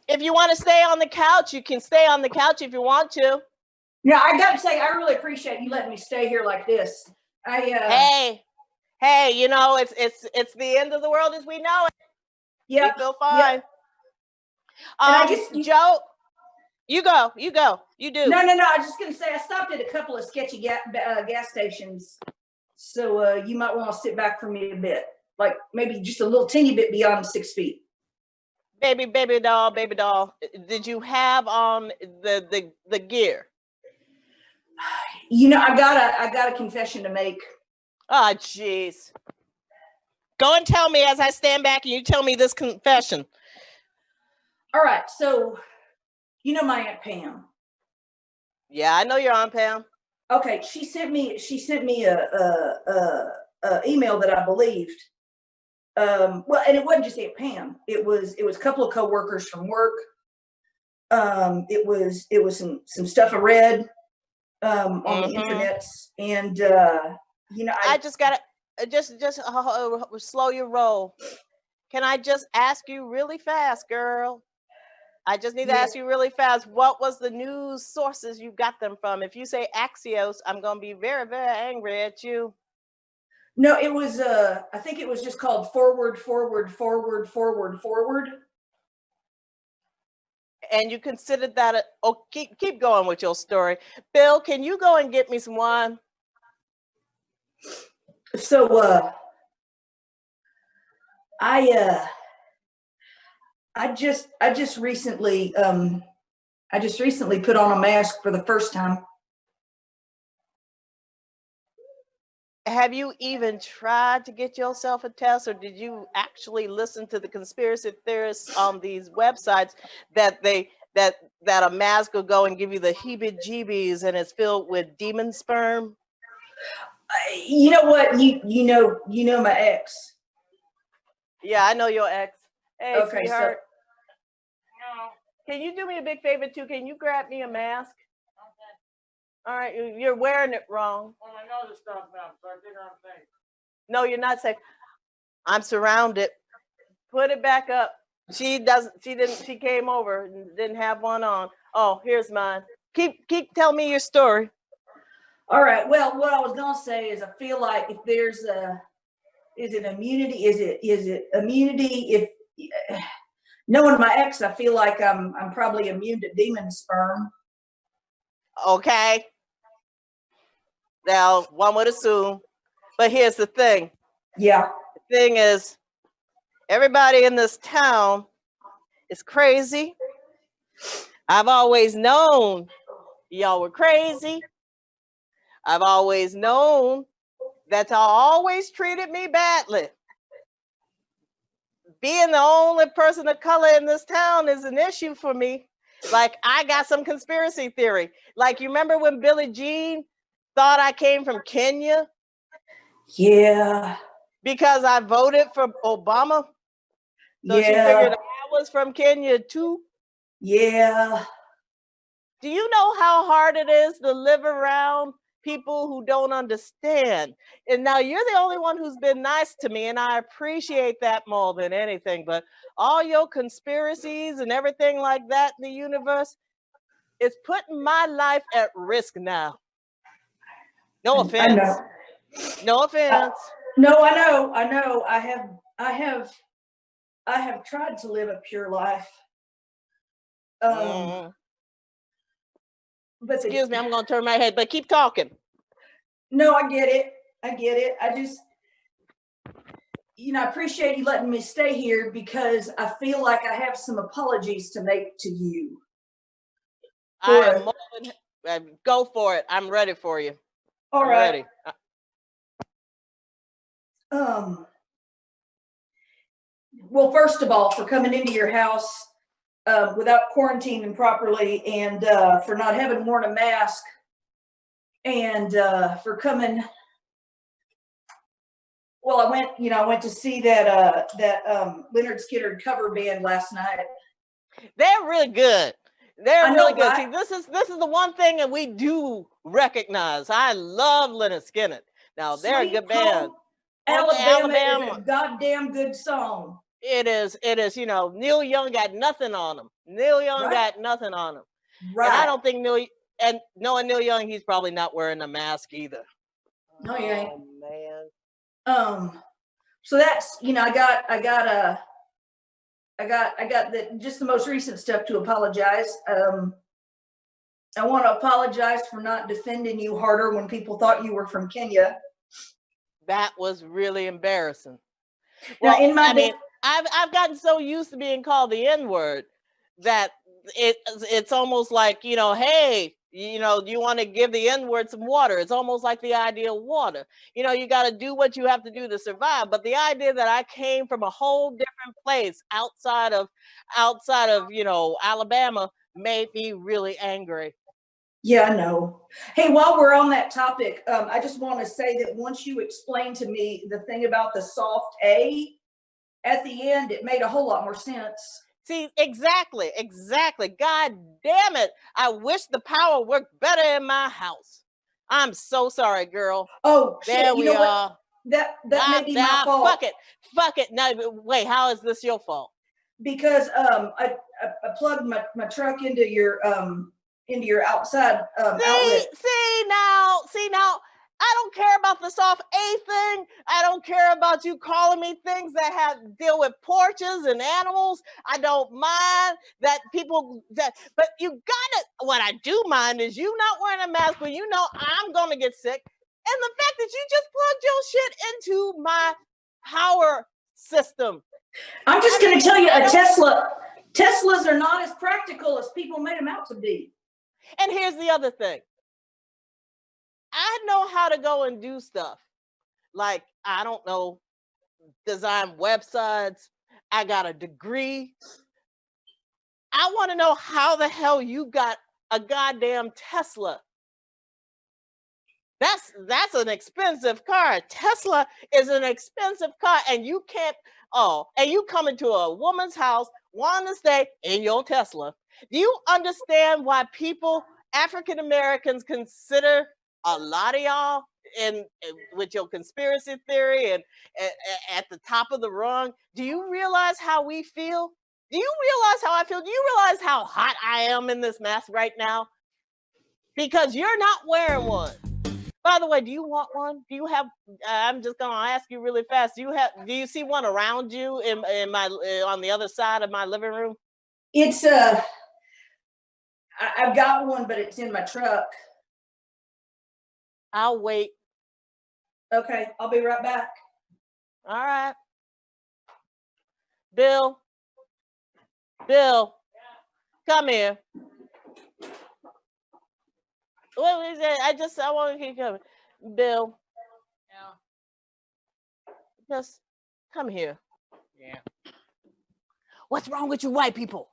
If you want to stay on the couch, you can stay on the couch if you want to. Yeah, I got to say, I really appreciate you letting me stay here like this. Hey, you know, it's the end of the world as we know it. Yeah, we feel fine. Yep. Joe, you go, you do. No. I was just gonna say I stopped at a couple of sketchy gas stations, so you might want to sit back for me a bit, like maybe just a little teeny bit beyond 6 feet. Baby doll. Did you have the gear? You know, I got a confession to make. Oh, jeez. Go and tell me as I stand back and you tell me this confession. All right, so you know my Aunt Pam. Yeah, I know your Aunt Pam. Okay, she sent me a email that I believed. Well, and it wasn't just Aunt Pam. It was a couple of coworkers from work. It was some stuff I read on the internet, and you know, I just gotta just slow your roll. Can I just ask you really fast, girl? I just need to ask you really fast. What was the news sources you got them from? If you say Axios, I'm gonna be very, very angry at you. No, it was I think it was just called Forward. And you considered that keep going with your story. Bill, can you go and get me some wine? So I just recently put on a mask for the first time. Have you even tried to get yourself a test, or did you actually listen to the conspiracy theorists on these websites that a mask will go and give you the heebie-jeebies and it's filled with demon sperm? You know what? You know my ex. Yeah, I know your ex. Hey, okay, sweetheart. Can you do me a big favor too? Can you grab me a mask? Okay. All right, you're wearing it wrong. Well, I know the stuff now, so I think I'm safe. No, you're not safe. I'm surrounded. Put it back up. She came over and didn't have one on. Oh, here's mine. Keep telling me your story. All right. Well, what I was gonna say is I feel like if there's is it immunity if knowing my ex, I feel like I'm probably immune to demon sperm. Okay. Now, one would assume, but here's the thing. Yeah. The thing is, everybody in this town is crazy. I've always known y'all were crazy. I've always known that y'all always treated me badly. Being the only person of color in this town is an issue for me. Like, I got some conspiracy theory. Like, you remember when Billie Jean thought I came from Kenya? Yeah. Because I voted for Obama? So she figured I was from Kenya too? Yeah. Do you know how hard it is to live around people who don't understand? And now you're the only one who's been nice to me, and I appreciate that more than anything. But all your conspiracies and everything like that in the universe is putting my life at risk now. No offense. I know. No offense. No, I know. I have tried to live a pure life. But excuse me, I'm going to turn my head, but keep talking. No, I get it. I just, I appreciate you letting me stay here because I feel like I have some apologies to make to you. Go for it. I'm ready for you. All right. Ready. Well, first of all, for coming into your house without quarantining properly, and for not having worn a mask, and for coming. Well, I went to see that Leonard Skinner cover band last night. They're really good. They're really good. Right? See, this is the one thing that we do recognize. I love Leonard Skinner. Now they're a good band. Alabama is a goddamn good song. It is. You know, Neil Young got nothing on him. Neil Young Right. got nothing on him. Right. And I don't think and knowing Neil Young, he's probably not wearing a mask either. No, he ain't. Oh man. So that's, you know, I got just the most recent stuff to apologize. I want to apologize for not defending you harder when people thought you were from Kenya. That was really embarrassing. Now, Well, I mean, I've gotten so used to being called the N-word that it's almost like, you know, hey, you know, you want to give the N-word some water. It's almost like the idea of water. You know, you got to do what you have to do to survive. But the idea that I came from a whole different place outside of, you know, Alabama made me really angry. Yeah, I know. Hey, while we're on that topic, I just want to say that once you explained to me the thing about the soft A at the end, it made a whole lot more sense. See, exactly. God damn it. I wish the power worked better in my house. I'm so sorry, girl. Oh, shit. There You we know what? are. That may be my fault. Fuck it. No, wait, how is this your fault? Because I plugged my truck into your outside outlet. See now, I don't care about the soft A thing. I don't care about you calling me things that have deal with porches and animals. I don't mind that people but you got it. What I do mind is you not wearing a mask, but you know I'm gonna get sick. And the fact that you just plugged your shit into my power system. I'm just going to tell you, Teslas are not as practical as people made them out to be. And here's the other thing. I know how to go and do stuff. Like, I don't know, design websites. I got a degree. I want to know how the hell you got a goddamn Tesla. That's an expensive car. Tesla is an expensive car, and you can't. And you come into a woman's house, want to stay in your Tesla. Do you understand why people, African Americans, consider a lot of y'all with your conspiracy theory and at the top of the rung? Do you realize how we feel? Do you realize how I feel? Do you realize how hot I am in this mask right now? Because you're not wearing one. By the way, do you want one? Do you have? I'm just gonna ask you really fast. Do you see one around you in my on the other side of my living room? It's I've got one, but it's in my truck. I'll wait. Okay, I'll be right back. All right, Bill. Bill, come here. What is it? I want to keep coming. Bill. Yeah. Just come here. Yeah. What's wrong with you white people?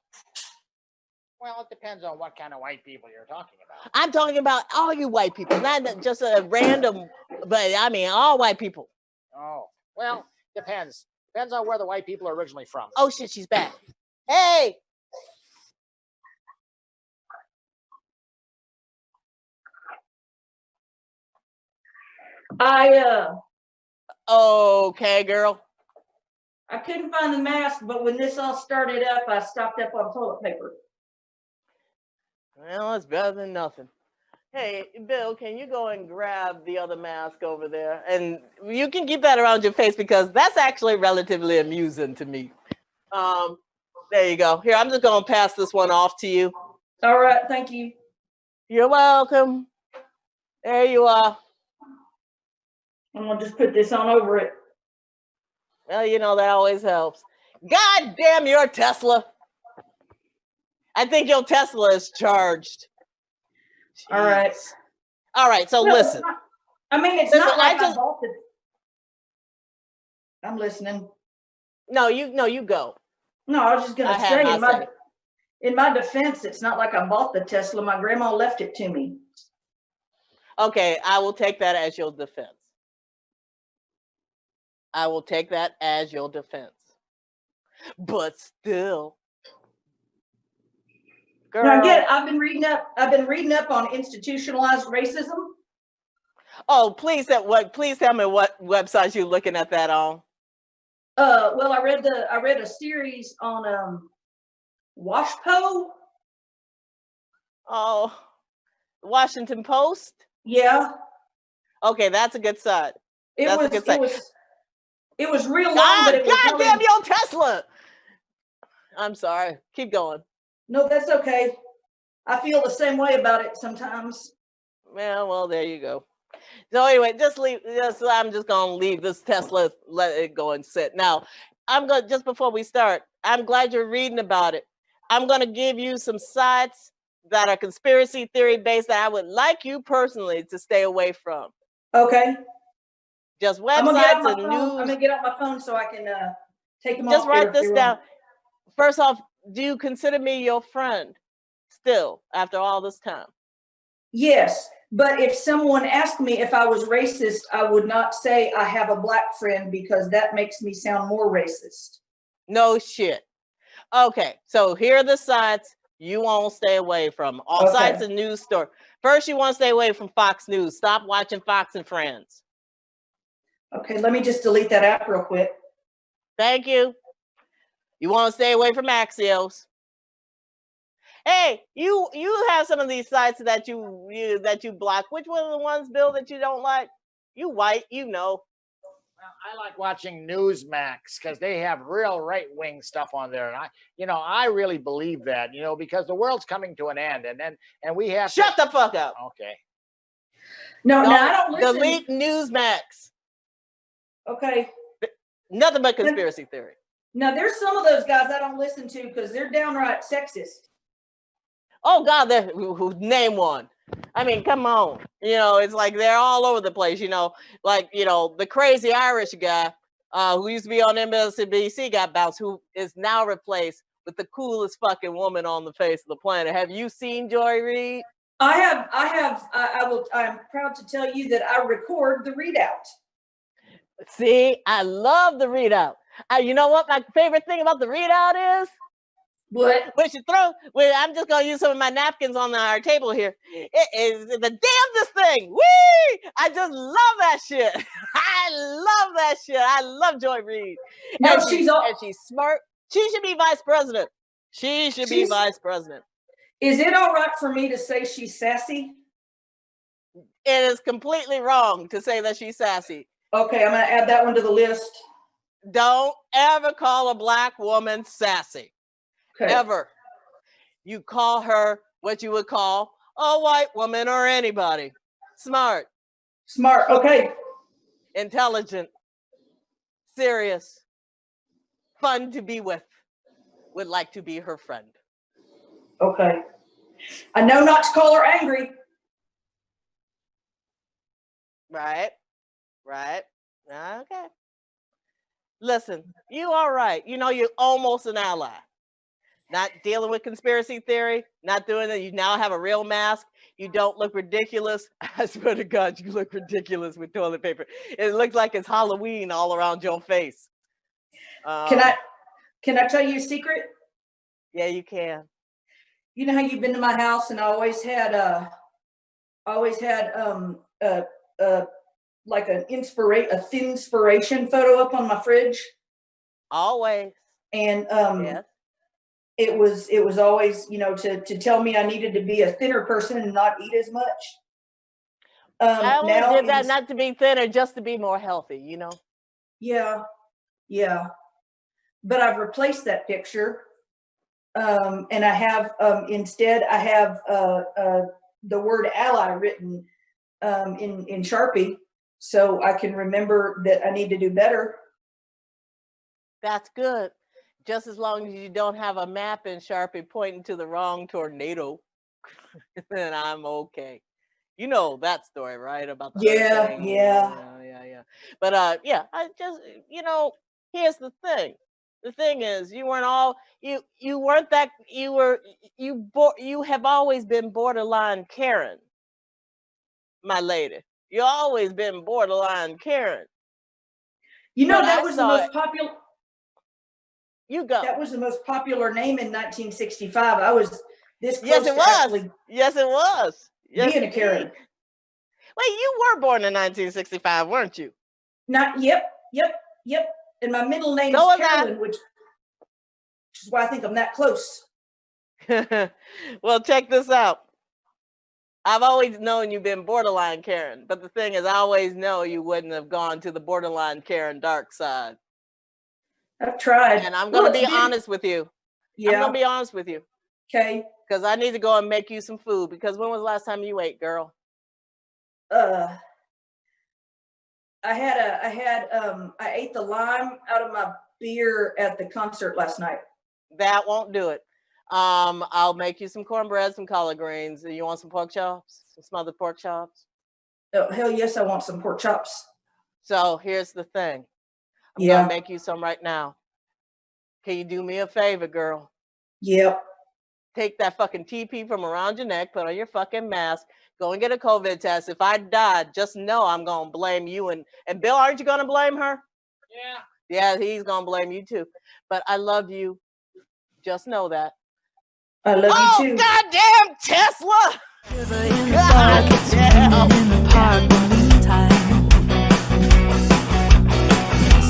Well, it depends on what kind of white people you're talking about. I'm talking about all you white people, not just a random, but I mean all white people. Oh, well, depends. Depends on where the white people are originally from. Oh shit, she's back. Hey. Okay, girl. I couldn't find the mask, but when this all started up, I stocked up on toilet paper. Well, it's better than nothing. Hey, Bill, can you go and grab the other mask over there? And you can keep that around your face because that's actually relatively amusing to me. There you go. Here, I'm just going to pass this one off to you. All right, thank you. You're welcome. There you are. I'm going to just put this on over it. Well, you know, that always helps. God damn your Tesla. I think your Tesla is charged. Jeez. All right, so well, listen. It's not like I bought it. I'm listening. No, you go. No, I was just going to say, in my defense, it's not like I bought the Tesla. My grandma left it to me. Okay, I will take that as your defense. I will take that as your defense. But still. Girl. Now again, I've been reading up on institutionalized racism. Oh, please tell me what website you're looking at that on. Well, I read a series on Washpo. Oh, Washington Post. Yeah, Okay, that's a good site. it That's a was good it site. was it was real long, God, but it was God only, damn your Tesla. I'm sorry. Keep going. no, that's okay. I feel the same way about it sometimes. Yeah, well, there you go. So anyway, I'm just gonna leave this Tesla, let it go and sit. Now, I'm gonna just before we start, I'm glad you're reading about it. I'm gonna give you some sites that are conspiracy theory based that I would like you personally to stay away from. Okay. Just I'm gonna get websites out my and phone. I'm news. gonna get out my phone so I can take them Just off here write if they this will. down. First off, do you consider me your friend still after all this time? Yes, but if someone asked me if I was racist, I would not say I have a black friend because that makes me sound more racist. No shit. Okay, so here are the sites you won't stay away from. All sites and news store. First, you want to stay away from Fox News. Stop watching Fox and Friends. Okay, let me just delete that app real quick. Thank you. You want to stay away from Axios. Hey, you have some of these sites that you block. Which one of the ones, Bill, that you don't like? You white, you know. Well, I like watching Newsmax because they have real right-wing stuff on there, and I really believe that, because the world's coming to an end, and we have Shut the fuck up. Okay. No, I don't listen. Delete Newsmax. Okay. Nothing but conspiracy theory. Now, there's some of those guys I don't listen to because they're downright sexist. Oh God, name one. I mean, come on. It's like they're all over the place. Like the crazy Irish guy who used to be on MSNBC got bounced, who is now replaced with the coolest fucking woman on the face of the planet. Have you seen Joy Reid? I'm proud to tell you that I record the readout. See, I love the readout. You know what my favorite thing about the readout is? What? I'm just gonna use some of my napkins on our table here. It is the damnedest thing. Whee! I just love that shit. I love that shit. I love Joy Reid. No, and she's smart. She should be vice president. She's vice president. Is it all right for me to say she's sassy? It is completely wrong to say that she's sassy. Okay, I'm gonna add that one to the list. Don't ever call a black woman sassy. Okay. Ever. You call her what you would call a white woman or anybody. Smart. Okay. Intelligent. Serious. Fun to be with. Would like to be her friend. Okay. I know not to call her angry. Right. Okay. Listen, you all right. You're almost an ally. Not dealing with conspiracy theory, not doing it. You now have a real mask. You don't look ridiculous. I swear to God, you look ridiculous with toilet paper. It looks like it's Halloween all around your face. Can I tell you a secret? Yeah, you can. You know how you've been to my house and I always had like a thin inspiration photo up on my fridge. Always. And yes. It was always, to tell me I needed to be a thinner person and not eat as much. I only did that not to be thinner, just to be more healthy, Yeah. But I've replaced that picture. And I have instead I have the word ally written in Sharpie, so I can remember that I need to do better. That's good. Just as long as you don't have a map in Sharpie pointing to the wrong tornado, then I'm okay. You know that story, right? About the hurricane. Yeah. But I just, here's the thing. The thing is, you have always been borderline Karen, my lady. You always been borderline Karen. That was the most popular. You go. That was the most popular name in 1965. I was this close yes, it to was. Actually yes, it was. Yes, being a Karen. Wait, you were born in 1965, weren't you? Yep. And my middle name So is is I. Carolyn, which is why I think I'm that close. Well, check this out. I've always known you've been borderline Karen, but the thing is, I always know you wouldn't have gone to the borderline Karen dark side. I've tried. And I'm going to be honest with you. Yeah. I'm going to be honest with you. Okay. Because I need to go and make you some food. Because when was the last time you ate, girl? I ate the lime out of my beer at the concert last night. That won't do it. I'll make you some cornbread, some collard greens. You want some pork chops? Some smothered pork chops? Oh, hell yes, I want some pork chops. So here's the thing. I'm Yeah. gonna make you some right now. Can you do me a favor, girl? Yep. Take that fucking TP from around your neck, put on your fucking mask, go and get a COVID test. If I died, just know I'm gonna blame you. And Bill, aren't you gonna blame her? Yeah. Yeah, he's gonna blame you too. But I love you. Just know that. I love you too. Goddamn Tesla!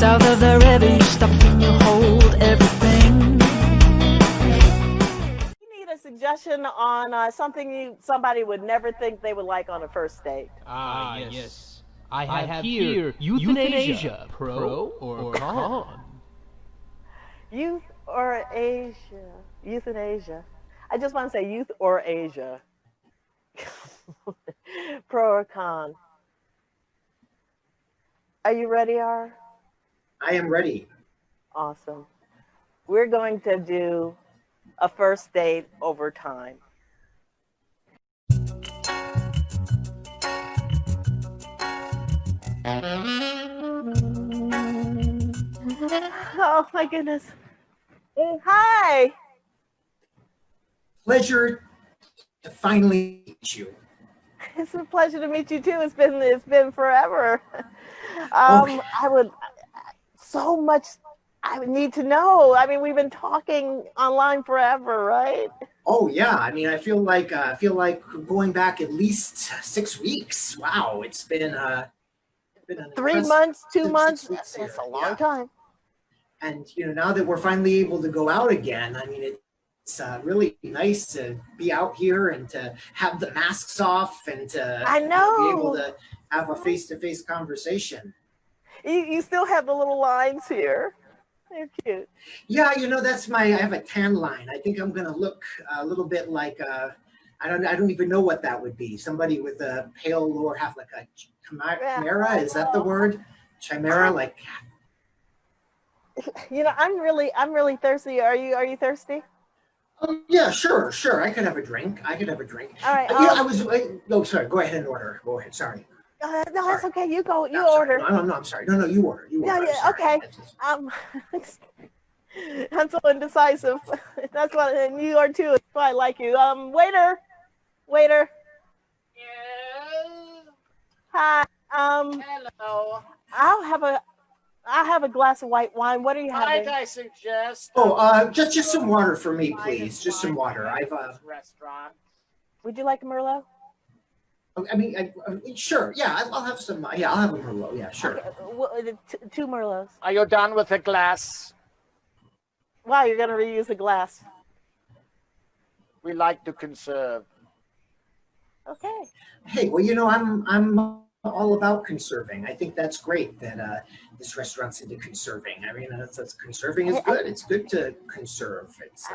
South of the river, you stop and you hold everything. You need a suggestion on somebody would never think they would like on a first date. Yes. I have here euthanasia, pro or con? Youth or Asia? Euthanasia. I just want to say youth or Asia. Pro or con? Are you ready, R? I am ready. Awesome. We're going to do a first date over time. Oh my goodness. Hi. Pleasure to finally meet you. It's a pleasure to meet you too. It's been forever. Okay. I would need to know. I mean, we've been talking online forever, right? Oh yeah, I mean, I feel like going back at least 6 weeks. Wow, it's been an 3 months, 2 6 months. weeks That's here, a long yeah. time. And now that we're finally able to go out again, I mean, it's really nice to be out here and to have the masks off and to I know. be able to have a face-to-face conversation. You still have the little lines here. They're cute. Yeah, I have a tan line. I think I'm gonna look a little bit like I don't even know what that would be. Somebody with a pale lower half, like a chimera. Is that the word? Chimera, like. I'm really thirsty. Are you thirsty? Oh yeah, sure. I could have a drink. All right. Sorry. Go ahead and order. Go ahead. Sorry. No, that's okay. You go. You No, order. No, I'm sorry. No, you order. Yeah. Okay. I'm so indecisive. That's what, and you are too. That's why I like you. Waiter. Hi. Hello. I'll have a glass of white wine. What are you having? Might I suggest? Just some water for me, please. Just some water. Restaurant. Would you like a Merlot? I mean, sure. Yeah, I'll have some. Yeah, I'll have a Merlot. Yeah, sure. Okay, 2 Merlots. Are you done with the glass? Wow, you're gonna reuse the glass. We like to conserve. Okay. Hey, well, I'm all about conserving. I think that's great that this restaurant's into conserving. I mean, that's conserving is good. It's good to conserve. It's.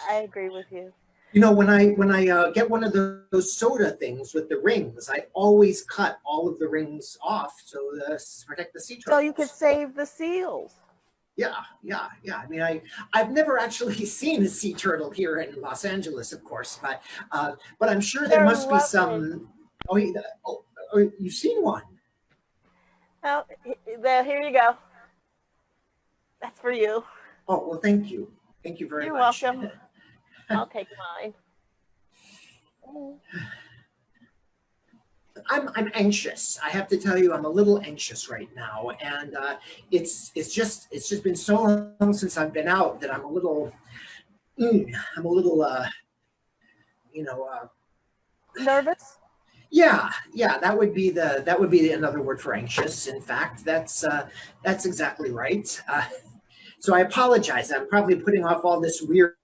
I agree with you. When I get one of those soda things with the rings, I always cut all of the rings off to protect the sea turtles. So you could save the seals. Yeah. I mean, I've never actually seen a sea turtle here in Los Angeles, of course, but I'm sure there must be some. Oh, you've seen one. Oh, here you go. That's for you. Oh well, thank you. Thank you very much. You're welcome. I'll take mine. I'm anxious. I have to tell you, I'm a little anxious right now, and it's just been so long since I've been out that I'm a little Nervous? Yeah, yeah, that would be another word for anxious. In fact, that's exactly right. So I apologize. I'm probably putting off all this weird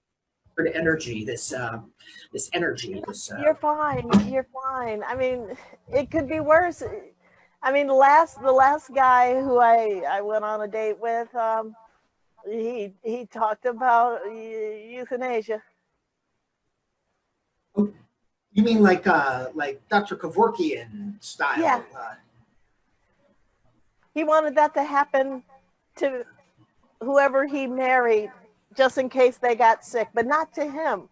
energy, this energy. You're fine. You're fine. I mean, it could be worse. I mean, the last guy who I went on a date with, he talked about euthanasia. You mean like Dr. Kevorkian style? Yeah. He wanted that to happen to whoever he married, just in case they got sick, but not to him.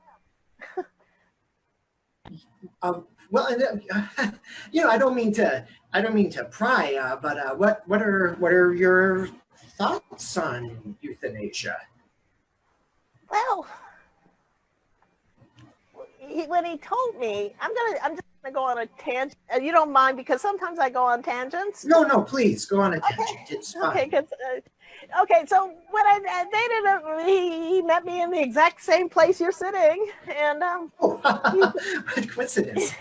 Well, I don't mean to pry, but what are your thoughts on euthanasia? Well, when he told me, I'm just gonna go on a tangent. You don't mind, because sometimes I go on tangents. No, please go on a tangent. It's fine. Okay, okay. So when I dated him, he met me in the exact same place you're sitting, and what a coincidence.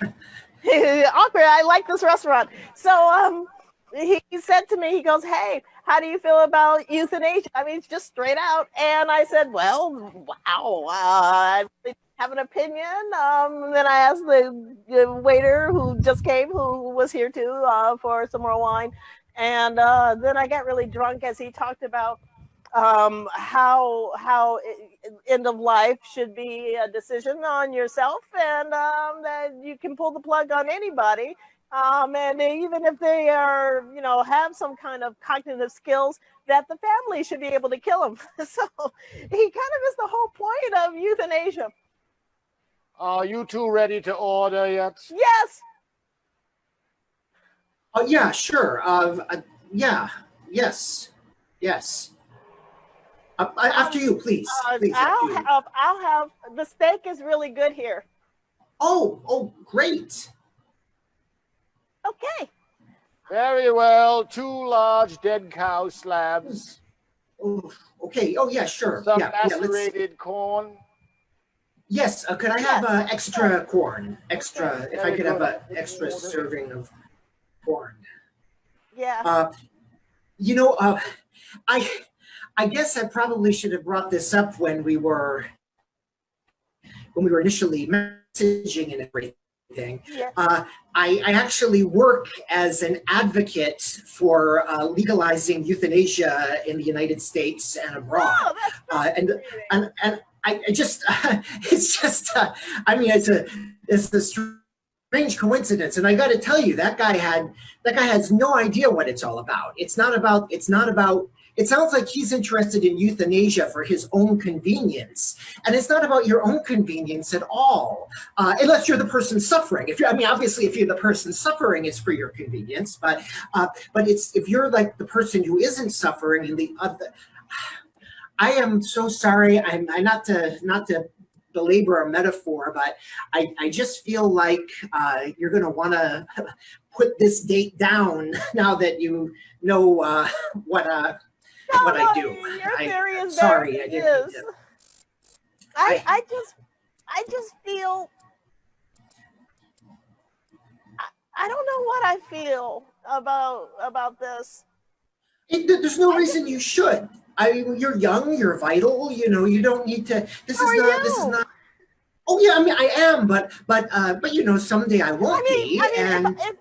awkward. I like this restaurant. So he said to me, he goes, "Hey, how do you feel about euthanasia?" I mean, it's just straight out. And I said, "Well, wow, I really have an opinion." Then I asked the waiter who just came, who was here too, for some more wine. And then I got really drunk as he talked about how end of life should be a decision on yourself, and that you can pull the plug on anybody. And even if they are, have some kind of cognitive skills, that the family should be able to kill them. So he kind of is the whole point of euthanasia. Are you two ready to order yet? Yes. Oh yeah, sure. Yeah, yes. After you, please. Please. I'll have the steak is really good here. Oh, great. Okay. Very well. 2 large dead cow slabs. Oh, okay. Oh yeah, sure. Some Yeah, macerated corn. Yes. Could I have extra corn? Extra. If I Very could have good. an extra serving of corn. Yeah. I guess I probably should have brought this up when we were initially messaging and everything. Yeah. I actually work as an advocate for legalizing euthanasia in the United States and abroad. Oh, that's and I just it's just I mean it's a strange coincidence, and I got to tell you, that guy has no idea what it's all about. It's not about. It sounds like he's interested in euthanasia for his own convenience, and it's not about your own convenience at all, unless you're the person suffering. Obviously, if you're the person suffering, it's for your convenience. But it's if you're like the person who isn't suffering, and the other. I am so sorry. I'm not to belabor a metaphor, but I just feel like you're going to want to put this date down now that you know what I do. Your theory is sorry. there. I didn't. I just feel. I don't know what I feel about this. There's no reason you should. You're young. You're vital. You don't need to. This is not. Oh yeah, I am, but someday I won't be. If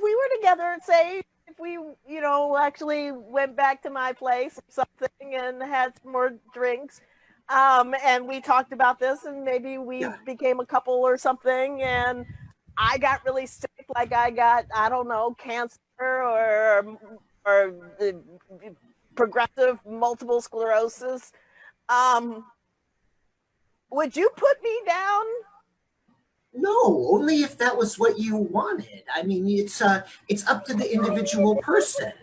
we were together, say if we actually went back to my place or something and had some more drinks, and we talked about this, and maybe we became a couple or something, and I got really sick, like I got, I don't know, cancer or progressive multiple sclerosis. Would you put me down? No, only if that was what you wanted. It's up to the individual person.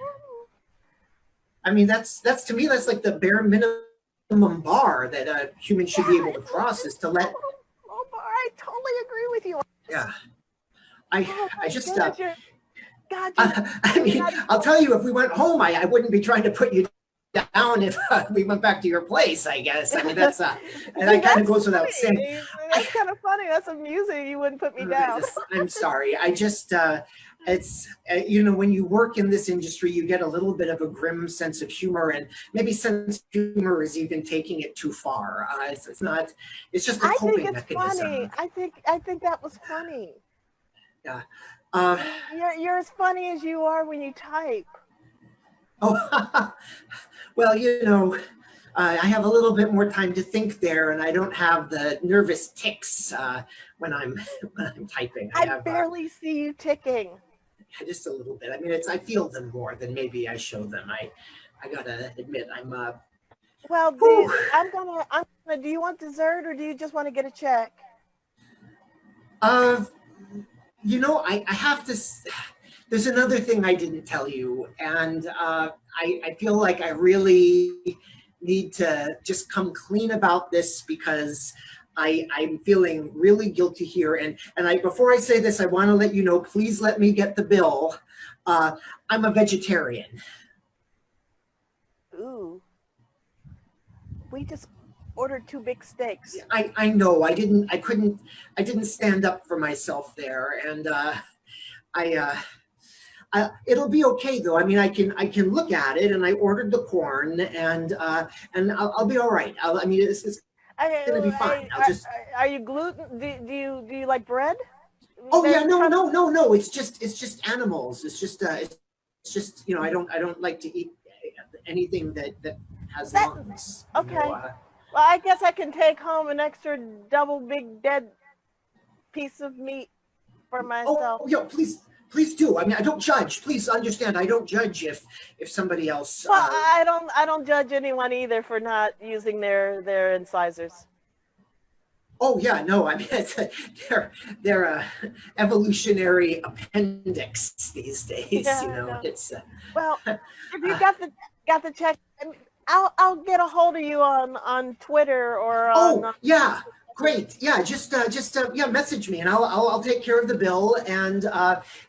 That's to me, that's like the bare minimum bar that a human should be able to cross, is to let. I totally agree with you. Yeah, I just. God, I'll tell you, if we went home, I wouldn't be trying to put you down if we went back to your place, I guess. I mean, that's and that kind of goes without saying. That's kind of funny. That's amusing. You wouldn't put me down. I'm sorry. I just, it's, you know, when you work in this industry, you get a little bit of a grim sense of humor, and maybe sense of humor is even taking it too far. It's not, it's just a coping mechanism. Funny. I think that was funny. Yeah. You're as funny as you are when you type. Oh, well, you know, I have a little bit more time to think there, and I don't have the nervous tics when I'm typing. I barely see you ticking. Just a little bit. I mean, I feel them more than maybe I show them. I gotta admit, I'm. Well, I'm gonna. Do you want dessert or do you just want to get a check? You know, I have to. There's another thing I didn't tell you, and I feel like I really need to just come clean about this because I'm feeling really guilty here. And before I say this, I want to let you know, please let me get the bill. I'm a vegetarian. Ooh. We just ordered 2 big steaks. I know. I didn't stand up for myself there, and it'll be okay though. I mean, I can look at it, and I ordered the corn, and I'll be all right. I mean, it's gonna be fine. Are you gluten? Do you like bread? Oh yeah, no. It's just animals. It's just you know, I don't like to eat anything that has lungs. Okay. You know, Well, I guess I can take home an extra double big dead piece of meat for myself. Oh yeah, please do. I mean, I don't judge. Please understand, I don't judge if somebody else. Well, I don't judge anyone either for not using their incisors. Oh yeah, no. I mean, they're a evolutionary appendix these days. Yeah, you know, no. it's. Well, if you got the check, I'll get a hold of you on Twitter or on. Oh yeah. Great. Yeah, just message me, and I'll take care of the bill. And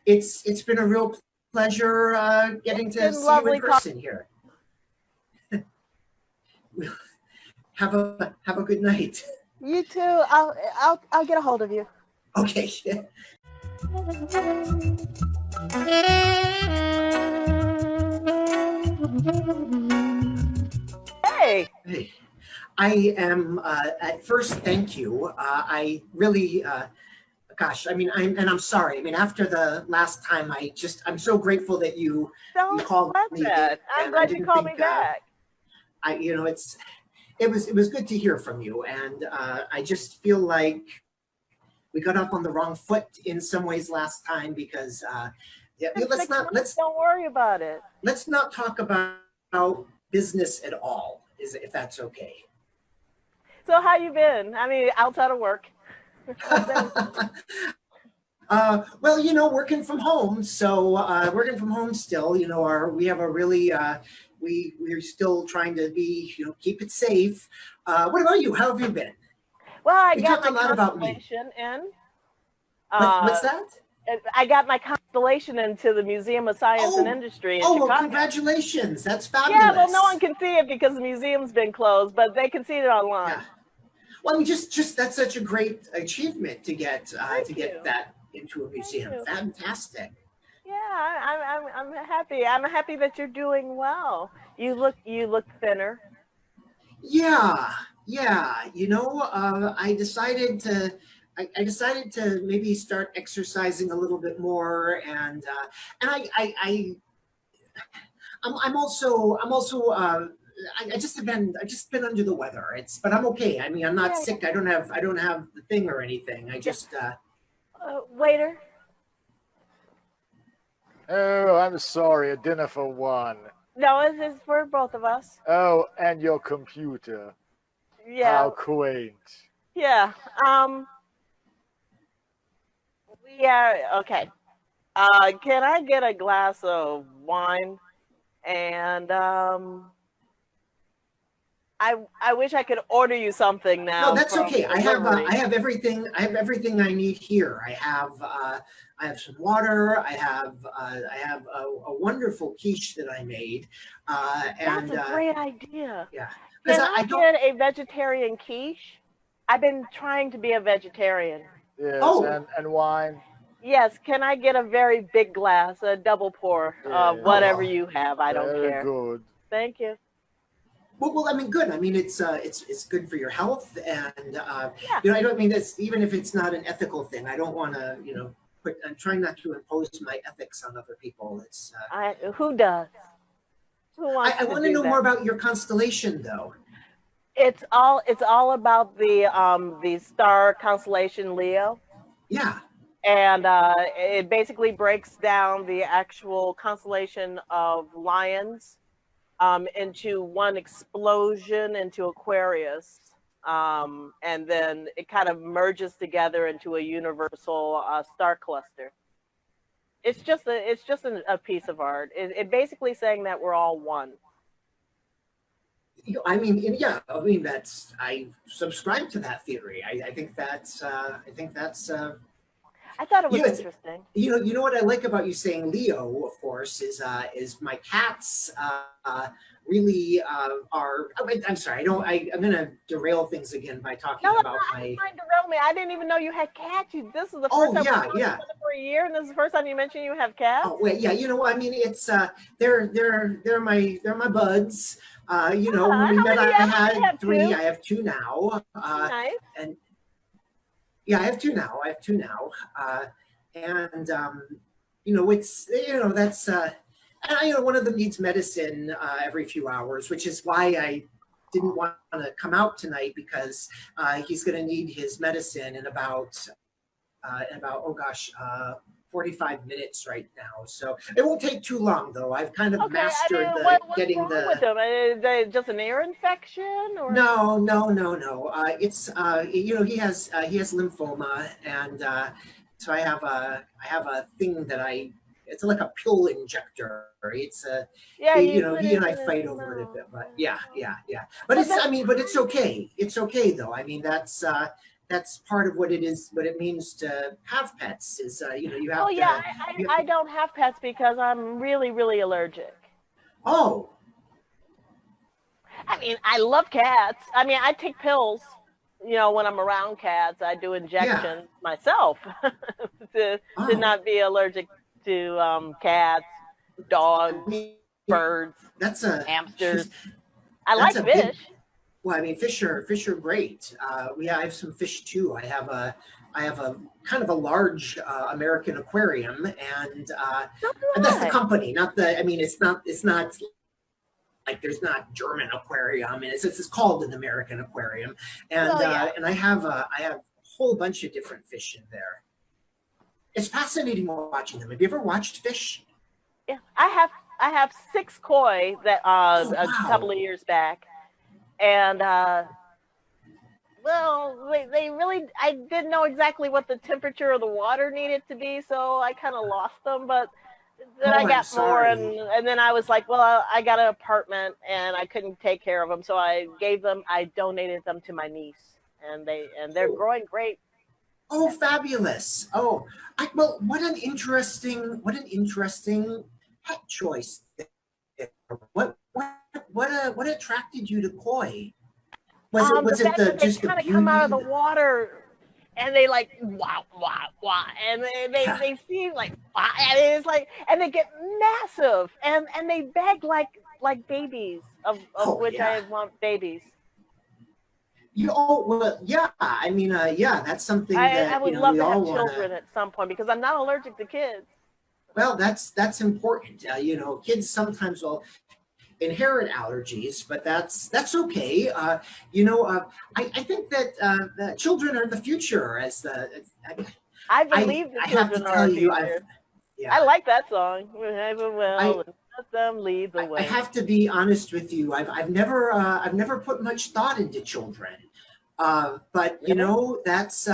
it's been a real pleasure getting to see you in person here. Have a good night. You too. I'll get a hold of you. Okay. Hey. Hey. I am, at first, thank you. I really, gosh, I mean, I'm sorry. I mean, after the last time, I'm so grateful that you called me. I'm glad you called me back. You know, it was good to hear from you. And I just feel like we got off on the wrong foot in some ways last time because, don't worry about it. Let's not talk about business at all, if that's okay. So how you been? I mean, outside of work. Well, you know, working from home. So working from home still, you know, we have a really, we're still trying to be, you know, keep it safe. What about you? How have you been? Well, I We got talked my a lot about me. constellation in. What's that? I got my constellation into the Museum of Science and Industry in Chicago. Well, congratulations. That's fabulous. Yeah, well, no one can see it because the museum's been closed, but they can see it online. Yeah. Well, I mean, just that's such a great achievement to get that into a museum. Fantastic. Yeah, I'm happy. I'm happy that you're doing well. You look thinner. Yeah. You know, I decided to maybe start exercising a little bit more, and I'm also I just been under the weather. But I'm okay. I mean, I'm not sick. I don't have the thing or anything. I just waiter. Oh, I'm sorry. A dinner for one. No, it's for both of us. Oh, and your computer. Yeah. How quaint. Yeah. Yeah. Okay. Can I get a glass of wine and I wish I could order you something now. No, that's from okay. I delivery. have everything. I have everything I need here. I have some water. I have a wonderful quiche that I made. That's a great idea. Yeah. Can I I don't. get a vegetarian quiche? I've been trying to be a vegetarian. Yes, Oh. and wine. Yes, can I get a very big glass, a double pour, Yeah. whatever Oh, you have? I don't Very care. good. Thank you. Well, I mean, good. I mean, it's good for your health, and Yeah. you know, I don't mean that's even if it's not an ethical thing. I don't want to, you know, I'm trying not to impose my ethics on other people. It's. Who does? Who wants I to want to do know that? more about your constellation, though. It's all about the star constellation Leo, Yeah. and it basically breaks down the actual constellation of lions into one explosion into Aquarius, and then it kind of merges together into a universal star cluster. It's just a piece of art. It basically saying that we're all one. I mean, yeah. I mean, I subscribe to that theory. I think that's. I thought it was Yes. interesting. You know what I like about you saying Leo, of course, is my cats really are. I'm sorry, I'm gonna derail things again by talking No, about I my. didn't mind derail me. I didn't even know you had cats. This is the Oh, first time yeah, we've talked yeah. about it for a year, and this is the first time you mentioned you have cats. Oh wait, yeah. You know, I mean, it's they're my buds. You know, when we How met, many I do you have? had 3. Two? I have 2 now. Nice. And yeah, I have 2 now. And you know, it's that's and one of them needs medicine every few hours, which is why I didn't want to come out tonight, because he's going to need his medicine in about 45 minutes right now. So it won't take too long, though. I've kind of Okay. mastered What's getting wrong the. with them? Is it just an ear infection, or? No. It's you know, he has lymphoma, and so I have a thing that it's like a pill injector. It's Yeah, you know, put he and it I in fight his over it a mouth. bit, but yeah. But it's okay. It's okay though. I mean, that's part of what it is. What it means to have pets is you know, you have Oh to. yeah, you- I don't have pets because I'm really, really allergic. Oh. I mean, I love cats. I mean, I take pills. You know, when I'm around cats, I do injections myself to Oh. not be allergic to cats, dogs, I mean, birds, that's a hamsters. I that's like a big- fish. Well, I mean, fish are great. I have some fish too. I have a kind of a large American aquarium, and So do and that's the I. company, not the. I mean, it's not like there's not German aquarium, and it's called an American aquarium, and Well, yeah. and I have a whole bunch of different fish in there. It's fascinating watching them. Have you ever watched fish? Yeah, I have 6 koi that Oh, a wow. couple of years back, and well, they really, I didn't know exactly what the temperature of the water needed to be, so I kind of lost them. But then Oh, I I'm got more, sorry. and then I was like, well, I got an apartment and I couldn't take care of them, so I donated them to my niece, and they're growing great. Oh, fabulous! Oh, well, what an interesting pet choice. What attracted you to koi? Was The it fact that they just the kind of beauty? come out of the water, and they like wah wah wah, and they seem like wah, and it's like, and they get massive, and they beg like babies of which yeah. I want babies. Well, yeah. I mean, yeah, that's something that I would you know, love we to have all children want. at some point because I'm not allergic to kids. Well, that's important. You know, kids sometimes will inherit allergies, but that's okay. You know, I think that children are the future. I believe the I have to children are tell our you, future. yeah. I like that song. We have a well and let them lead the way. I have to be honest with you. I've never put much thought into children, but you know, that's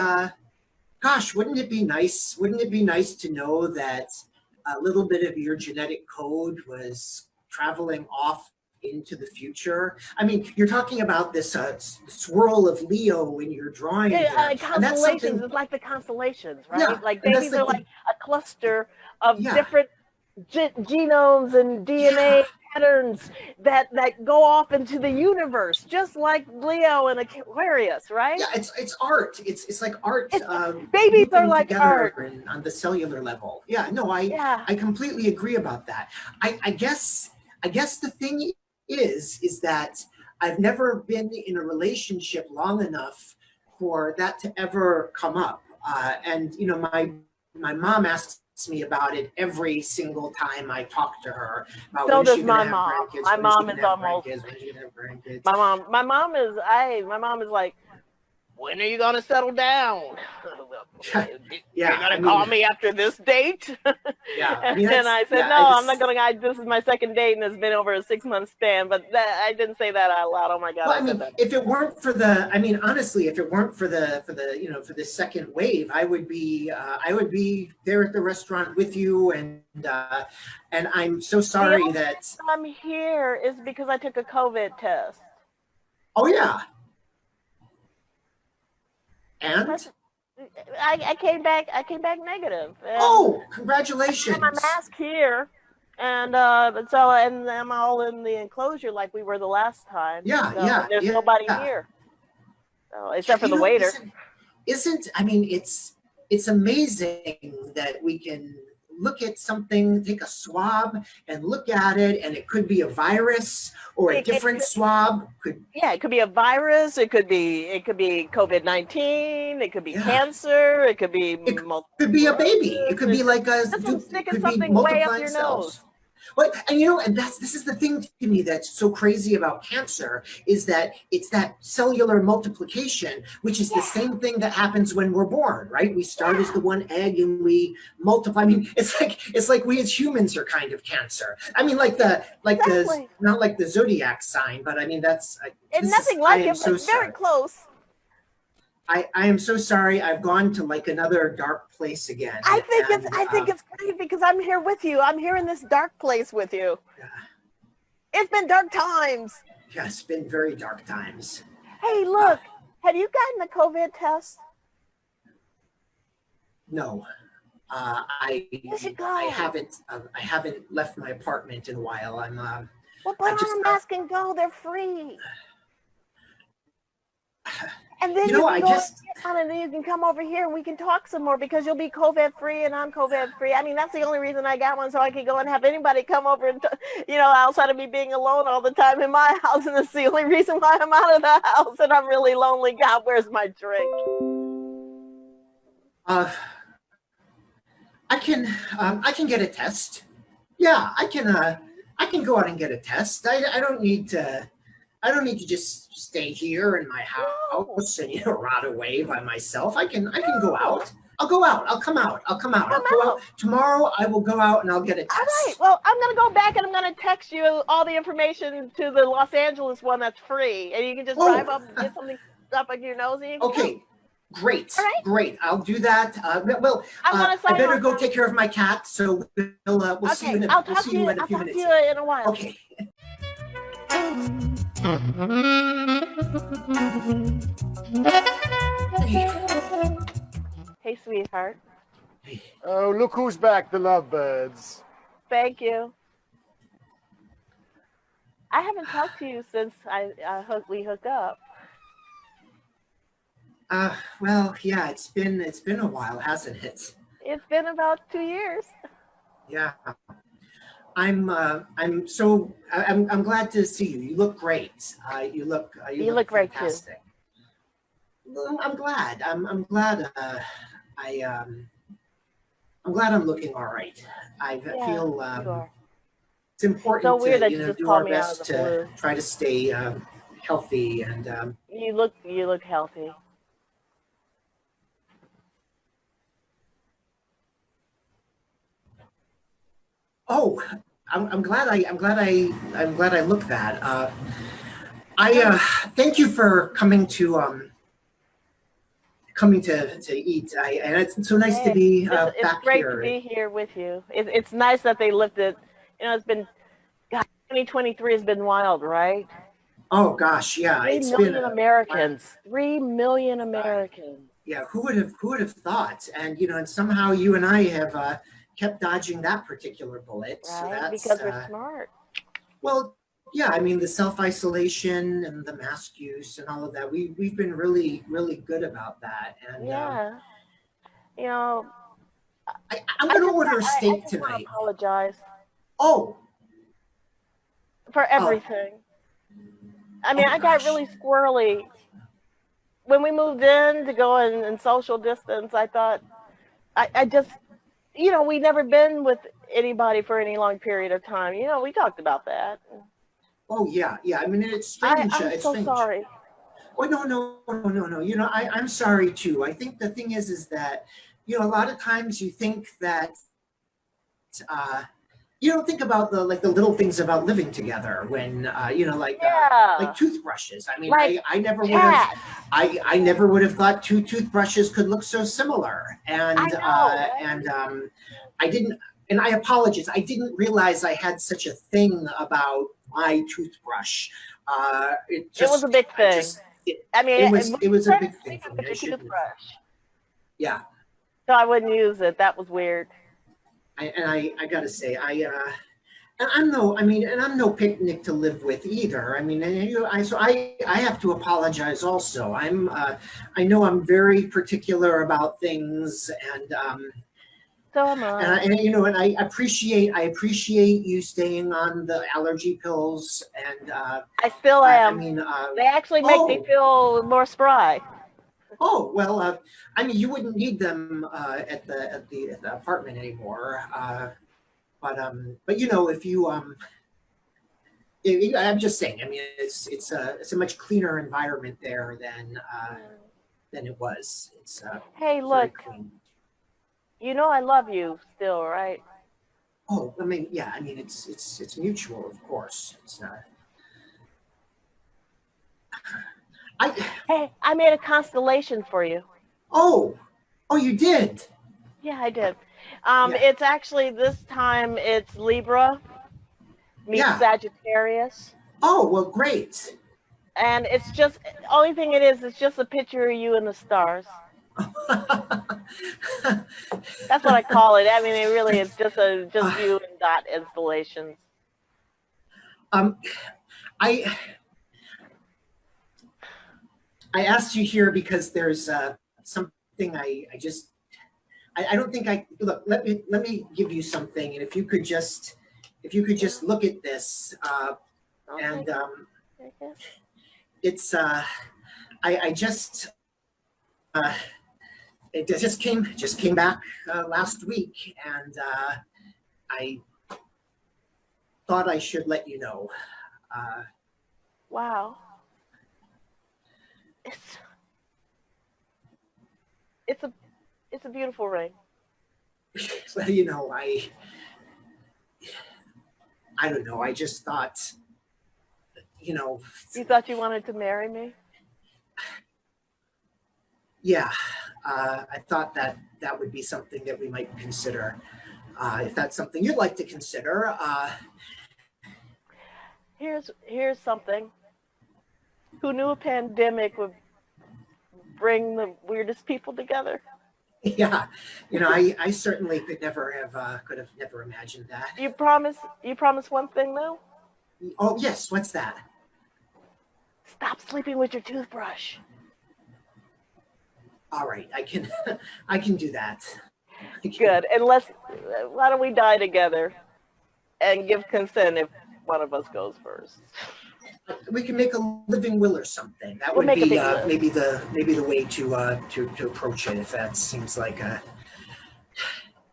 gosh, wouldn't it be nice? Wouldn't it be nice to know that a little bit of your genetic code was traveling off into the future. I mean, you're talking about this swirl of Leo in your drawing. Yeah, there, constellations. It's like the constellations, right? Yeah, like and that's babies are like like a cluster of Yeah. different genomes and DNA patterns that go off into the universe, just like Leo and Aquarius, right? Yeah, it's art. It's like art. Babies are moving like together art. on the cellular level. Yeah, no, Yeah. I completely agree about that. I guess the thing is that I've never been in a relationship long enough for that to ever come up. And you know, my mom asks me about it every single time I talk to her. About So when is does she my gonna have mom. grandkids, My when is she mom gonna is have almost. grandkids, when is she gonna have grandkids? My mom is like, when are you gonna settle down? Yeah, You're gonna call me after this date? Yeah, I mean, and I said, yeah, no, I'm not gonna. This is my second date, and it's been over a 6-month span. But I didn't say that out loud. Oh my God! Well, I I mean, said that. if it weren't for the, I mean, honestly, if it weren't for the, you know, for the second wave, I would be there at the restaurant with you, and I'm so sorry that. I'm here is because I took a COVID test. Oh yeah. And I came back negative. Oh, congratulations! I have my mask here, and and I'm all in the enclosure like we were the last time. Yeah, so yeah. There's nobody here, so, except for You the know, waiter. Isn't I mean, it's amazing that we can look at something, take a swab and look at it, and it could be a virus or a different swab. It could be a virus. It could be COVID-19. It could be cancer. It could be could be a baby. It could be like a sticking something way up your nose. Well, and you know, and this is the thing to me that's so crazy about cancer, is that it's that cellular multiplication, which is the same thing that happens when we're born, right? We start as the one egg and we multiply. I mean, it's like we as humans are kind of cancer. I mean, the not like the zodiac sign, but I mean that's it's nothing like it, but very close. I am so sorry. I've gone to like another dark place again. I think it's great because I'm here with you. I'm here in this dark place with you. Yeah. It's been dark times. Yeah, it's been very dark times. Hey, look, have you gotten the COVID test? No, I haven't. I haven't left my apartment in a while. I'm. Well, put on a mask and go. They're free. And then and then you can come over here and we can talk some more because you'll be COVID free and I'm COVID free. I mean, that's the only reason I got one, so I can go and have anybody come over and, outside of me being alone all the time in my house. And that's the only reason why I'm out of the house and I'm really lonely. God, where's my drink? I can get a test. Yeah, I can go out and get a test. I don't need to just stay here in my house and rot away by myself. I can go out. I'll go out. I'll come out. I'll go out. Tomorrow I will go out and I'll get a test. All right. Well, I'm going to go back and I'm going to text you all the information to the Los Angeles one that's free. And you can just drive up and get something stuff on your nose. And okay. Great. All right. Great. I'll do that. I better go take care of my cat. So we'll see you in a few minutes. I'll talk to you in a while. Okay. Hey, sweetheart. Oh, look who's back, the lovebirds. Thank you. I haven't talked to you since we hooked up. Well, yeah, it's been a while, hasn't it? It's been about 2 years. Yeah. I'm glad to see you. You look great. You look great fantastic. Well, I'm glad. I'm glad I'm looking all right. I feel it's important to do our best to try to stay healthy and you look healthy. Oh, I'm glad I look that. Thank you for coming to eat. And it's so nice to be back here. It's great to be here with you. It's nice that they lifted. It's been 2023 has been wild, right? Oh gosh, yeah, 3 it's million been Americans. 3 million Americans. yeah. Who would have thought? And and somehow you and I have kept dodging that particular bullet. So Right? that's Because we're smart. well, yeah. I mean, the self-isolation and the mask use and all of that. We've been really good about that. And Yeah. You know, I'm going to just- order a I steak just wanna tonight. apologize Oh, for everything. I mean, Oh, I got gosh. really squirrely. When we moved in to go and social distance, I thought, I just, we never been with anybody for any long period of time. We talked about that. oh yeah. I mean, it's strange. I'm it's so strange. sorry. Oh, no. I'm sorry too. I think the thing is that, a lot of times you think that, you don't think about the little things about living together when, like toothbrushes. I mean, Like I never would have, Cats. I never would have thought two toothbrushes could look so similar. And, I know, right? I didn't, and I apologize. I didn't realize I had such a thing about my toothbrush. It was a big thing. I mean, it was a big thing for with me. your I shouldn't- toothbrush. Yeah. So I wouldn't use it. That was weird. I gotta say, I'm no picnic to live with either. I mean, I have to apologize also. I know I'm very particular about things, and So am I. and I appreciate you staying on the allergy pills, and I still I am. mean, They actually make me feel more spry. oh well, I mean, you wouldn't need them at the apartment anymore. But if you I'm just saying. I mean, it's a much cleaner environment there than it was. It's Hey, very look, clean. I love you still, right? Oh, I mean, yeah. I mean, it's mutual, of course. It's Hey, I made a constellation for you. Oh, you did. Yeah, I did. Yeah. It's actually this time it's Libra meets Yeah. Sagittarius, Oh, well, great. and it's just only thing it is. It's just a picture of you and the stars. That's what I call it. I mean, it really is just you and dot installations. I asked you here because there's something I don't think look. Let me give you something, and if you could just look at this, Okay. and Okay. it's it just came back last week, and I thought I should let you know. Wow. It's a beautiful ring. So, I don't know. I just thought, You thought you wanted to marry me? yeah, I thought that would be something that we might consider. If that's something you'd like to consider. Here's something. Who knew a pandemic would bring the weirdest people together? Yeah, I certainly could have never imagined that. You promise one thing though? Oh yes, what's that? Stop sleeping with your toothbrush. All right, I can do that. Good. Why don't we die together and give consent if one of us goes first? We can make a living will or something. That We'll would make a be big will. maybe the way to approach it. If that seems like a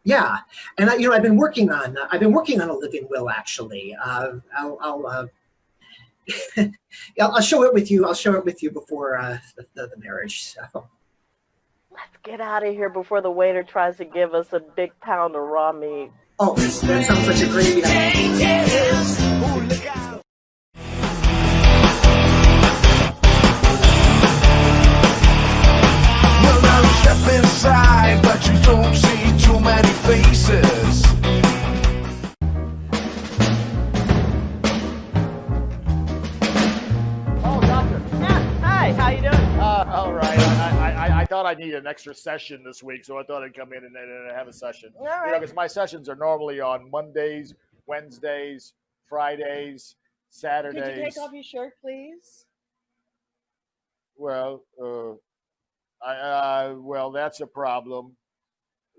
yeah. And I've been working on a living will actually. I'll share it with you. I'll share it with you before the marriage. So. Let's get out of here before the waiter tries to give us a big pound of raw meat. Oh, that sounds like a great Well, now you step inside, but you don't see too many faces. All right. I thought I needed an extra session this week, so I thought I'd come in and have a session. All right. Because my sessions are normally on Mondays, Wednesdays, Fridays, Saturdays. Could you take off your shirt, please? Well, well, that's a problem.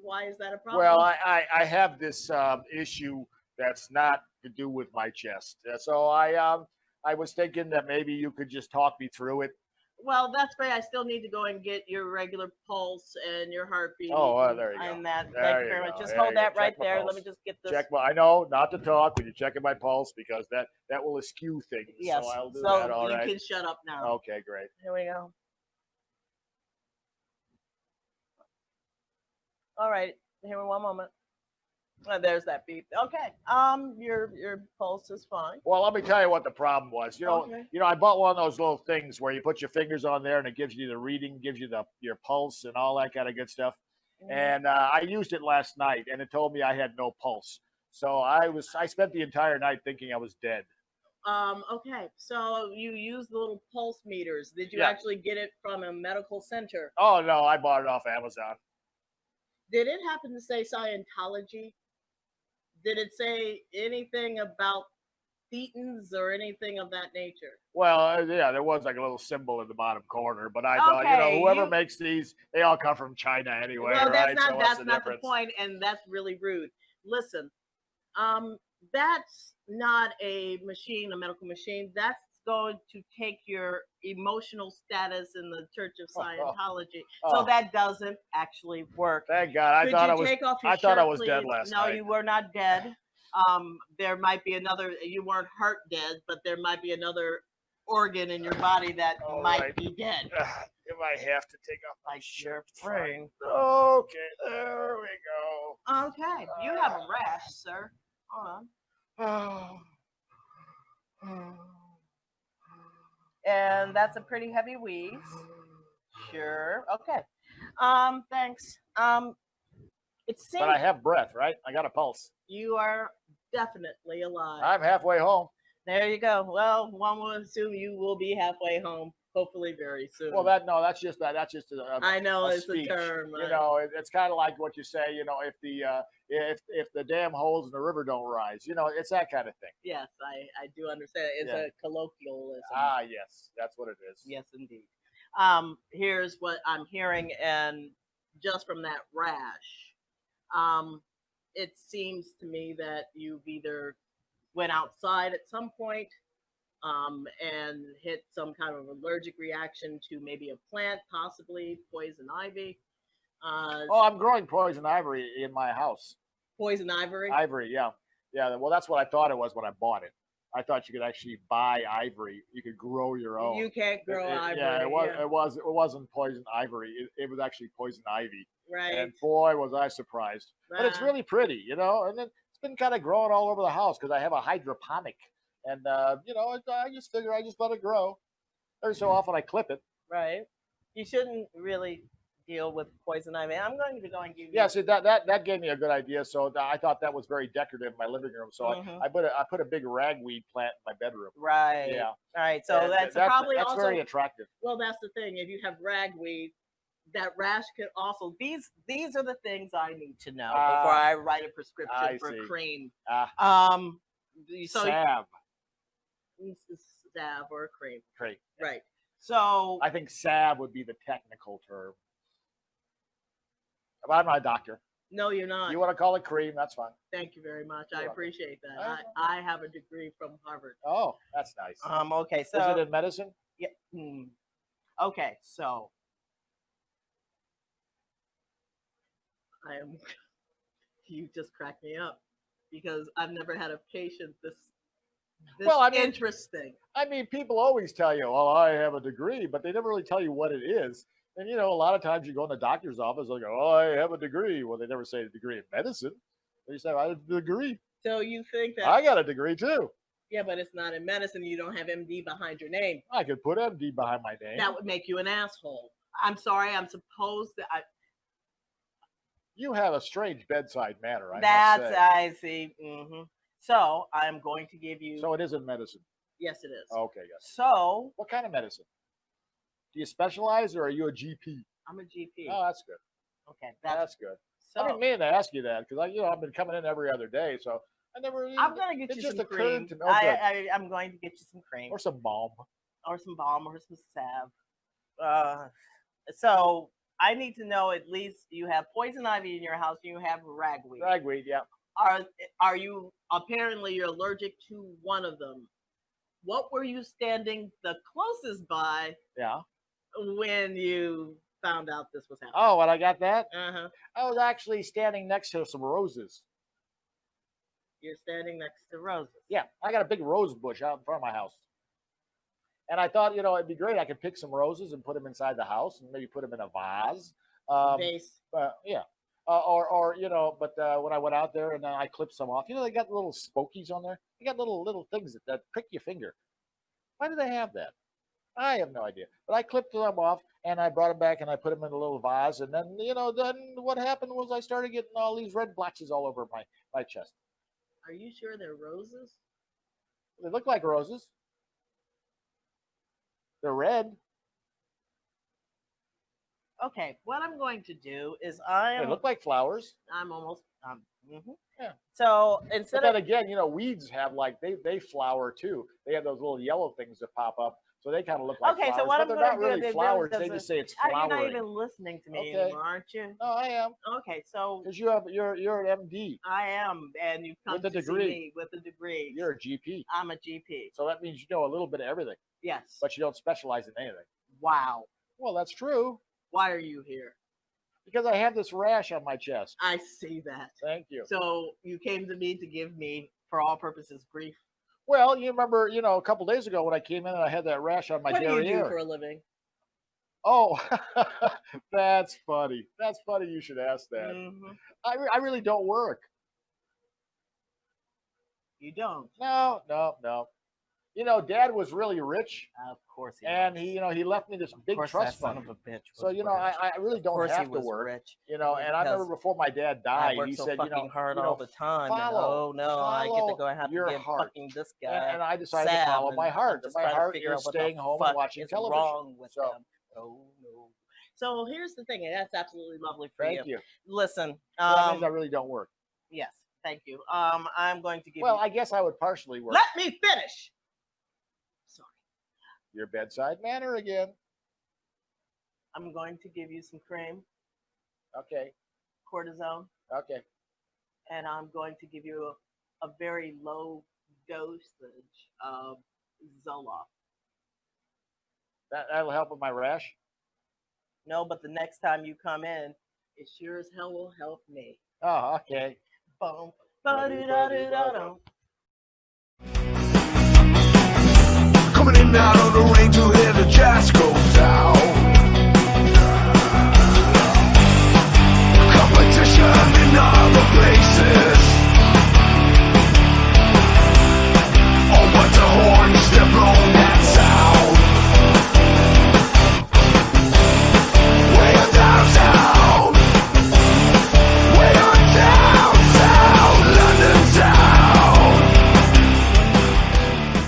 Why is that a problem? Well, I have this issue that's not to do with my chest. So I was thinking that maybe you could just talk me through it. Well, that's great. I still need to go and get your regular pulse and your heartbeat. Oh, there you go. And that. There Thank you you very go. much. Just There hold you go. that right Check my there. pulse. Let me just get this. Check my. I know not to talk when you're checking my pulse because that will eschew things. Yes. So I'll do So that. All you right. can shut up now. Okay, great. Here we go. All right. Here, one moment. Oh, there's that beep. Okay. Your pulse is fine. Well, let me tell you what the problem was. Okay. I bought one of those little things where you put your fingers on there and it gives you the reading, gives you your pulse and all that kind of good stuff. Mhm. And I used it last night, and it told me I had no pulse. So I spent the entire night thinking I was dead. Okay. So you use the little pulse meters. Did you Yeah. actually get it from a medical center? Oh no, I bought it off Amazon. Did it happen to say Scientology? Did it say anything about thetans or anything of that nature? Well, yeah, there was like a little symbol in the bottom corner, but I thought, Okay, whoever you- makes these, they all come from China anyway, Well, right? that's So not what's that's the not difference? the point, and that's really rude. Listen, that's not a machine, a medical machine. That's going to take your emotional status in the Church of Scientology. So Oh. that doesn't actually work. Thank God. I Could thought you I was. take off your I thought I shirt, was dead please? last No, night. you were not dead. There might be another. You weren't hurt dead, but there might be another organ in your body that All might right. be dead. If I have to take off my Like shirt, your brain. Okay, there we go. Okay, you have a rash, sir. Hold on. And that's a pretty heavy wheeze. Sure. Okay. Thanks. It seems But I have breath, right? I got a pulse. you are definitely alive. I'm halfway home. There you go. Well, one will assume you will be halfway home, hopefully very soon. Well, that's just I know a it's speech. a term. It's kind of like what you say. If the dam holds and the river don't rise, it's that kind of thing. Yes, I do understand. It's Yeah. a colloquialism. Ah, yes, that's what it is. Yes, indeed. Here's what I'm hearing, and just from that rash, it seems to me that you've either went outside at some point, and hit some kind of allergic reaction to maybe a plant, possibly poison ivy. Oh, I'm growing poison ivory in my house. Poison ivory. Ivory, yeah. Well, that's what I thought it was when I bought it. I thought you could actually buy ivory. You could grow your own. You can't grow ivory. Yeah, it wasn't poison ivory. It was actually poison ivy. Right. And boy, was I surprised. But it's really pretty, and then it's been kind of growing all over the house because I have a hydroponic. And, I just figure I just let it grow. Every so often I clip it. Right. You shouldn't really deal with poison ivy. I'm going to go and give you. Yeah, see, that gave me a good idea. So I thought that was very decorative in my living room. So I put a big ragweed plant in my bedroom. Right. Yeah. All right. So And that's probably that's also very attractive. Well, that's the thing. If you have ragweed, that rash could also. These are the things I need to know before I write a prescription I for see. cream. So Salve. salve or cream. Great. Right. So I think salve would be the technical term. But I'm not a doctor. no, you're not. You want to call it cream? That's fine. Thank you very much. I You're welcome. appreciate that. Oh, I have a degree from Harvard. Oh, that's nice. Okay. Is So it in medicine? yeah. Okay. So I am. You just cracked me up because I've never had a patient this Well, I mean- interesting. I mean, people always tell you, "Oh, I have a degree," but they never really tell you what it is. And a lot of times you go in the doctor's office, they'll go, "Oh, I have a degree." Well, they never say a degree in medicine. They say, "I have a degree." So you think that? I got a degree too. Yeah, but it's not in medicine. You don't have MD behind your name. I could put MD behind my name. That would make you an asshole. I'm sorry. I'm supposed to. You have a strange bedside manner. I must That's say. I see. So I'm going to give you. So it is in medicine. Yes, it is. Okay, yes. So What kind of medicine? Do you specialize or are you a GP? I'm a GP. Oh, that's good. Okay, That's good. so. I didn't mean to ask you that because I've been coming in every other day, so I never. I'm gonna get it you just some occurred cream. to me. Oh, good. I'm going to get you some cream Or some balm. or some balm or some salve. So I need to know at least you have poison ivy in your house and you have ragweed. Ragweed, yeah. Are you apparently you're allergic to one of them? What were you standing the closest by Yeah. when you found out this was happening? Oh, and I got that? Uh-huh. I was actually standing next to some roses. You're standing next to roses. Yeah, I got a big rose bush out in front of my house. And I thought, it'd be great. I could pick some roses and put them inside the house and maybe put them in a vase. Vase. Yeah. But when I went out there and I clipped some off, they got little spokies on there. They got little things that prick your finger. Why do they have that? I have no idea. But I clipped them off and I brought them back and I put them in a little vase. And then, then what happened was I started getting all these red blotches all over my chest. Are you sure they're roses? They look like roses. They're red. Okay, what I'm going to do is They look like flowers. I'm almost. Yeah. So instead But then of again, weeds have they flower too. They have those little yellow things that pop up, so they kind of look like okay, flowers. so what but I'm they're going not to do really is flowers. They just say it's You're flowering. not even listening to me Okay. anymore, aren't you? No, I am. Okay, so Because you're an MD. I am, and you've come With a to degree. see me with a degree. You're a GP. I'm a GP. So that means you know a little bit of everything, Yes. but you don't specialize in anything. Wow. Well, that's true. Why are you here? Because I have this rash on my chest. I see that. Thank you. So you came to me to give me, for all purposes, grief. Well, you remember, a couple days ago when I came in and I had that rash on my What do you derriere. do for a living? Oh, that's funny. That's funny you should ask that. Mhm. I really don't work. You don't. No. Dad was really rich, Of course he and was. he left me this big Of course trust that son fund. of a bitch was So rich. I really Of don't course have he to was work. rich. And I remember Because before my dad I died, worked he so said, fucking hard all the time. And, follow- oh no, I get to follow go and have to your give heart. fucking this guy. and I decided to Sam, follow my and heart. I'm And just my trying to heart figure is out what the staying home fuck and watching is television. wrong with So, them. Oh no. So here's the thing, and that's absolutely lovely for thank you. Listen, So that means I really don't work. yes, thank you. I'm going to give Well, you. I guess I would partially work. Let me finish. Sorry. Your bedside manner again. I'm going to give you some cream, Okay. cortisone, Okay. and I'm going to give you a very low dosage of Zoloft. That'll help with my rash. No, but the next time you come in, it sure as hell will help me. Oh, okay. Boom. Ba-do-da-do-da-dum. Coming in out of the rain to hear the jazz go down.